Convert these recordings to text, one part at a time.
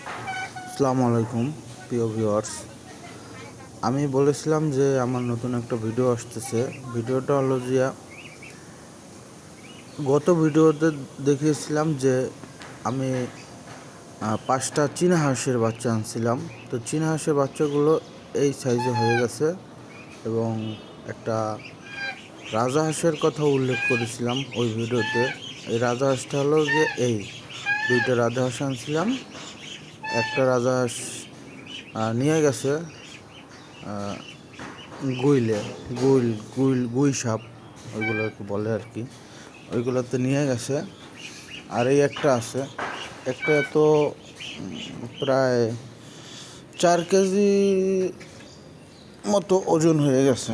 আসসালামু আলাইকুম প্রিয় ভিউয়ার্স। আমি বলেছিলাম যে আমার নতুন একটা ভিডিও আসতেছে। ভিডিওটা হলো যে গত ভিডিওতে দেখিয়েছিলাম যে আমি 5টা চীনা হাঁসের বাচ্চা আনছিলাম। তো চীনা হাঁসের বাচ্চাগুলো এই সাইজে হয়ে গেছে এবং একটা রাজহাঁসের কথা উল্লেখ করেছিলাম ওই ভিডিওতে। এই রাজহাঁসটা হলো যে এই 2টা রাজহাঁস আনছিলাম। একটা রাজহাঁস নিয়ে গেছে গুইলে গুই সাপ ওইগুলোকে বলে আর কি, ওইগুলোতে নিয়ে গেছে। আর এই একটা আছে, একটা তো প্রায় 4 কেজি মতো ওজন হয়ে গেছে।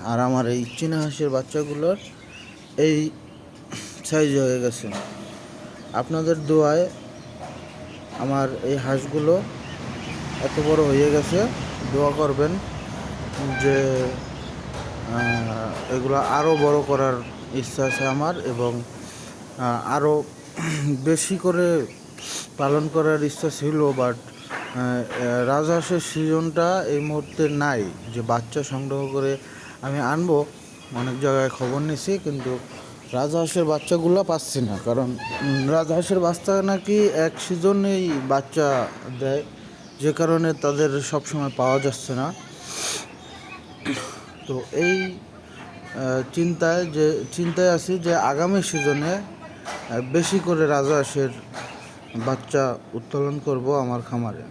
আর আমার এই চীনা হাঁসের বাচ্চাগুলোর এই সাইজ হয়ে গেছে। আপনাদের দোয়ায় আমার এই হাঁসগুলো এত বড় হয়ে গেছে। দোয়া করবেন যে এগুলো আরও বড় করার ইচ্ছা আছে আমার, এবং আরও বেশি করে পালন করার ইচ্ছা ছিল। বাট রাজহাঁসের সিজনটা এই মুহূর্তে নাই যে বাচ্চা সংগ্রহ করে আমি আনবো। অনেক জায়গায় খবর নিয়েছি, কিন্তু রাজহাঁসের বাচ্চাগুলো পাচ্ছি না, কারণ রাজহাঁসের বাচ্চা নাকি এক সিজনেই বাচ্চা দেয়, যে কারণে তাদের সবসময় পাওয়া যাচ্ছে না। তো এই চিন্তায় আছি যে আগামী সিজনে বেশি করে রাজহাঁসের বাচ্চা উত্তোলন করব আমার খামারে।